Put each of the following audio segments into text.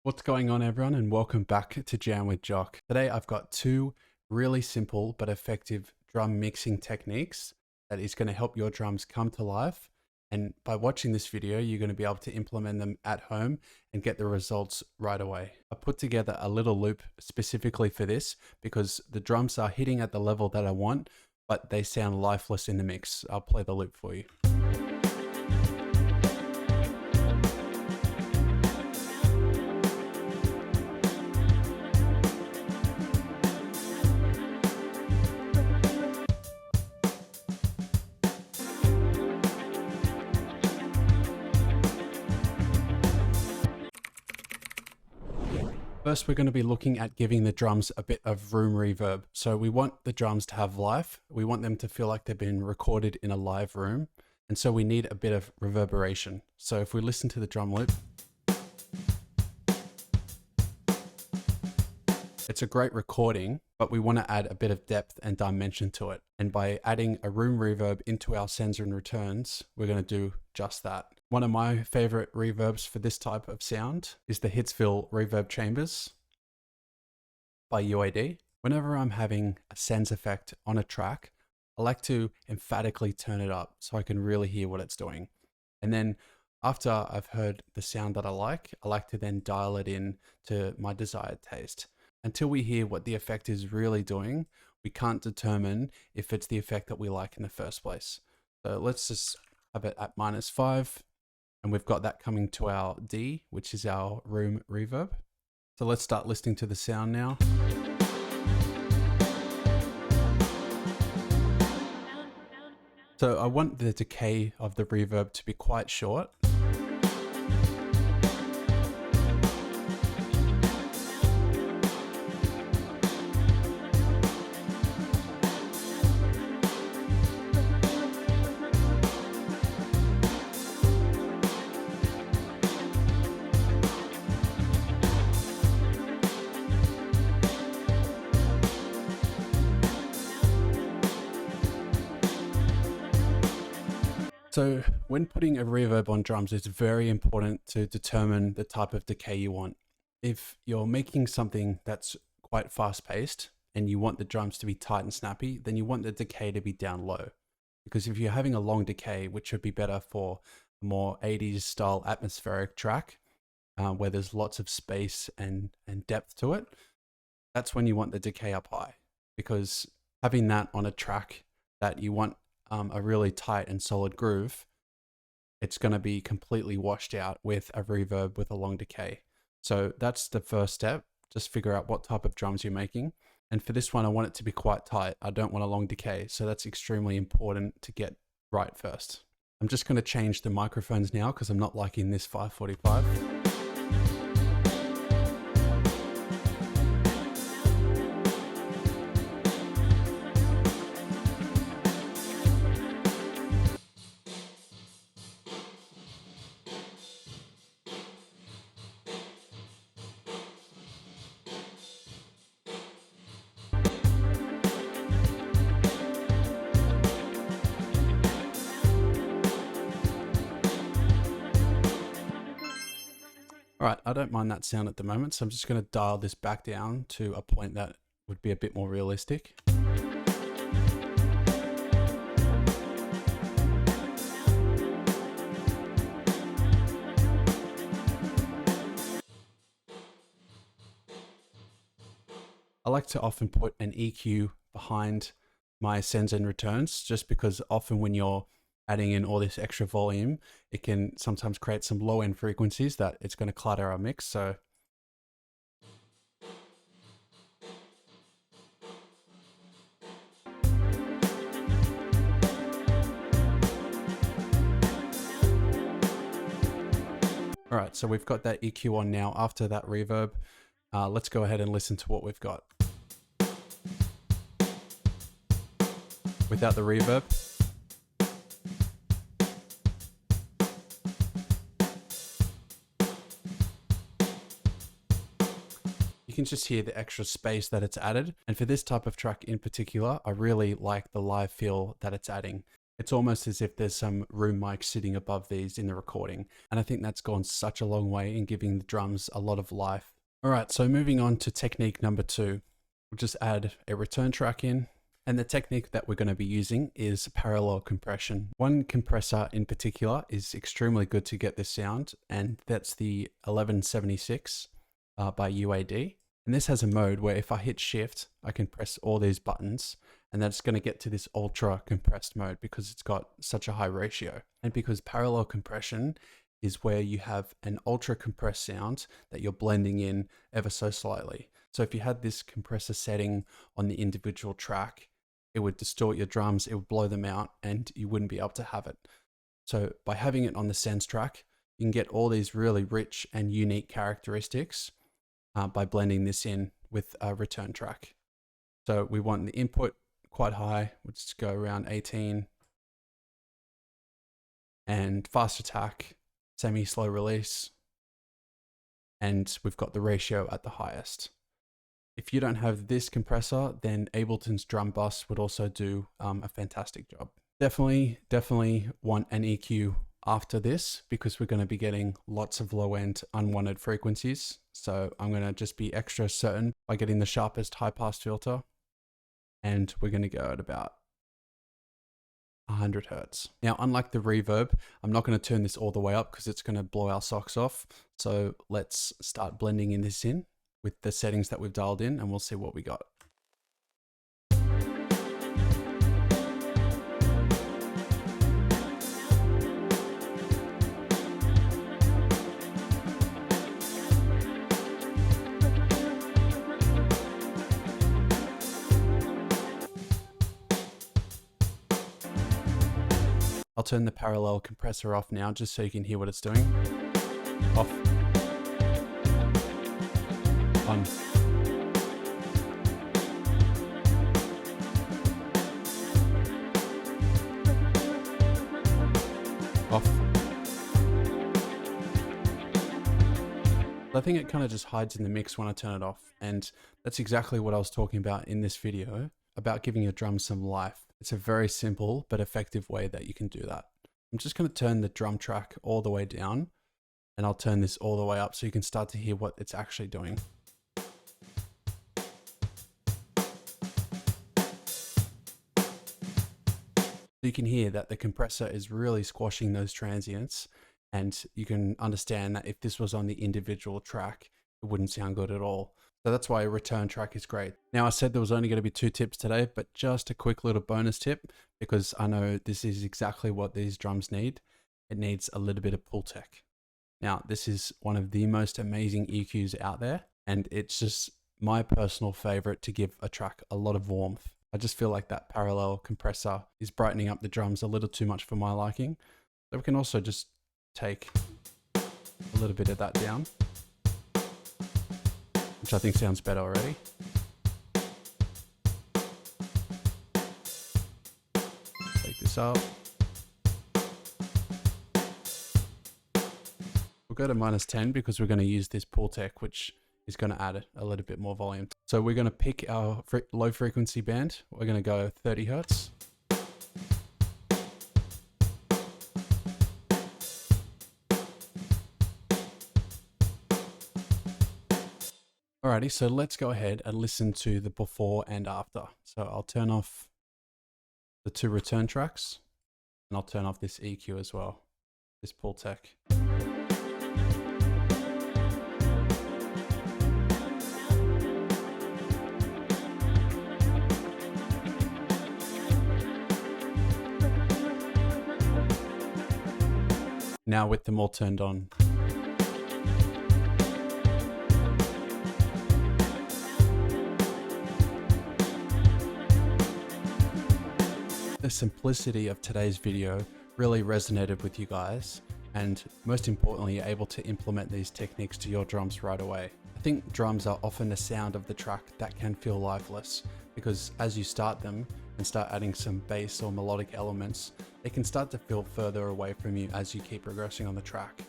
What's going on, everyone, and welcome back to Jam with Jock. Today I've got two really simple but effective drum mixing techniques that is going to help your drums come to life. And by watching this video, you're going to be able to implement them at home and get the results right away. I put together a little loop specifically for this because the drums are hitting at the level that I want, but they sound lifeless in the mix. I'll play the loop for you. First, we're going to be looking at giving the drums a bit of room reverb. So we want the drums to have life. We want them to feel like they've been recorded in a live room. And so we need a bit of reverberation. So if we listen to the drum loop, it's a great recording, but we want to add a bit of depth and dimension to it. And by adding a room reverb into our sends and returns, we're going to do just that. One of my favorite reverbs for this type of sound is the Hitsville Reverb Chambers by UAD. Whenever I'm having a sends effect on a track, I like to emphatically turn it up so I can really hear what it's doing. And then after I've heard the sound that I like to then dial it in to my desired taste. Until we hear what the effect is really doing, we can't determine if it's the effect that we like in the first place. So let's just have it at -5. And we've got that coming to our D, which is our room reverb. So let's start listening to the sound now. So I want the decay of the reverb to be quite short. So when putting a reverb on drums, it's very important to determine the type of decay you want. If you're making something that's quite fast paced and you want the drums to be tight and snappy, then you want the decay to be down low. Because if you're having a long decay, which would be better for a more 80s style atmospheric track, where there's lots of space and depth to it, that's when you want the decay up high. Because having that on a track that you want a really tight and solid groove, it's going to be completely washed out with a reverb with a long decay. So that's the first step. Just figure out what type of drums you're making. And for this one, I want it to be quite tight. I don't want a long decay. So that's extremely important to get right first. I'm just going to change the microphones now because I'm not liking this 545. All right, I don't mind that sound at the moment, so I'm just going to dial this back down to a point that would be a bit more realistic. I like to often put an EQ behind my sends and returns, just because often when you're adding in all this extra volume, it can sometimes create some low end frequencies that it's going to clutter our mix. So all right, so we've got that EQ on now after that reverb. Let's go ahead and listen to what we've got. Without the reverb. You can just hear the extra space that it's added. And for this type of track in particular, I really like the live feel that it's adding. It's almost as if there's some room mic sitting above these in the recording. And I think that's gone such a long way in giving the drums a lot of life. All right, so moving on to technique number 2, we'll just add a return track in. And the technique that we're going to be using is parallel compression. One compressor in particular is extremely good to get this sound, and that's the 1176 by UAD. And this has a mode where if I hit shift, I can press all these buttons, and that's going to get to this ultra compressed mode because it's got such a high ratio. And because parallel compression is where you have an ultra compressed sound that you're blending in ever so slightly. So if you had this compressor setting on the individual track, it would distort your drums, it would blow them out, and you wouldn't be able to have it. So by having it on the Sens track, you can get all these really rich and unique characteristics by blending this in with a return track. So we want the input quite high, we'll just go around 18, and fast attack, semi-slow release, and we've got the ratio at the highest. If you don't have this compressor, then Ableton's Drum Bus would also do a fantastic job. Definitely want an EQ after this because we're going to be getting lots of low-end unwanted frequencies. So I'm going to just be extra certain by getting the sharpest high-pass filter, and we're going to go at about 100 Hertz. Now, unlike the reverb, I'm not going to turn this all the way up because it's going to blow our socks off. So let's start blending in this in with the settings that we've dialed in, and we'll see what we got. I'll turn the parallel compressor off now just so you can hear what it's doing. Off. On. Off. I think it kind of just hides in the mix when I turn it off, and that's exactly what I was talking about in this video, about giving your drums some life. It's a very simple but effective way that you can do that. I'm just going to turn the drum track all the way down, and I'll turn this all the way up so you can start to hear what it's actually doing. You can hear that the compressor is really squashing those transients, and you can understand that if this was on the individual track, it wouldn't sound good at all. So that's why a return track is great. Now, I said there was only going to be 2 tips today, but just a quick little bonus tip, because I know this is exactly what these drums need. It needs a little bit of Pultec. Now, this is one of the most amazing EQs out there, and it's just my personal favorite to give a track a lot of warmth. I just feel like that parallel compressor is brightening up the drums a little too much for my liking. So we can also just take a little bit of that down, which I think sounds better already. Take this up. We'll go to -10 because we're going to use this Pultec, which is going to add a little bit more volume. So we're going to pick our low frequency band. We're going to go 30 Hertz. Alrighty, so let's go ahead and listen to the before and after. So I'll turn off the 2 return tracks, and I'll turn off this EQ as well, this Pultec. Now with them all turned on. The simplicity of today's video really resonated with you guys, and most importantly, you're able to implement these techniques to your drums right away. I think drums are often the sound of the track that can feel lifeless, because as you start them and start adding some bass or melodic elements, they can start to feel further away from you as you keep progressing on the track.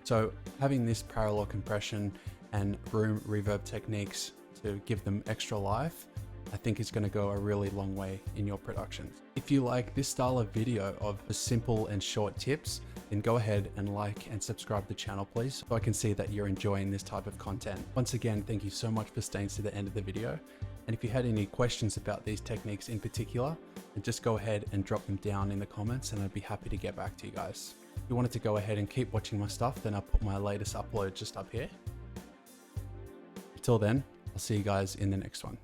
So having this parallel compression and room reverb techniques to give them extra life I think is going to go a really long way in your productions. If you like this style of video of simple and short tips, then go ahead and like and subscribe to the channel, please, so I can see that you're enjoying this type of content. Once again, thank you so much for staying to the end of the video. And if you had any questions about these techniques in particular, then just go ahead and drop them down in the comments and I'd be happy to get back to you guys. If you wanted to go ahead and keep watching my stuff, then I'll put my latest upload just up here. Until then, I'll see you guys in the next one.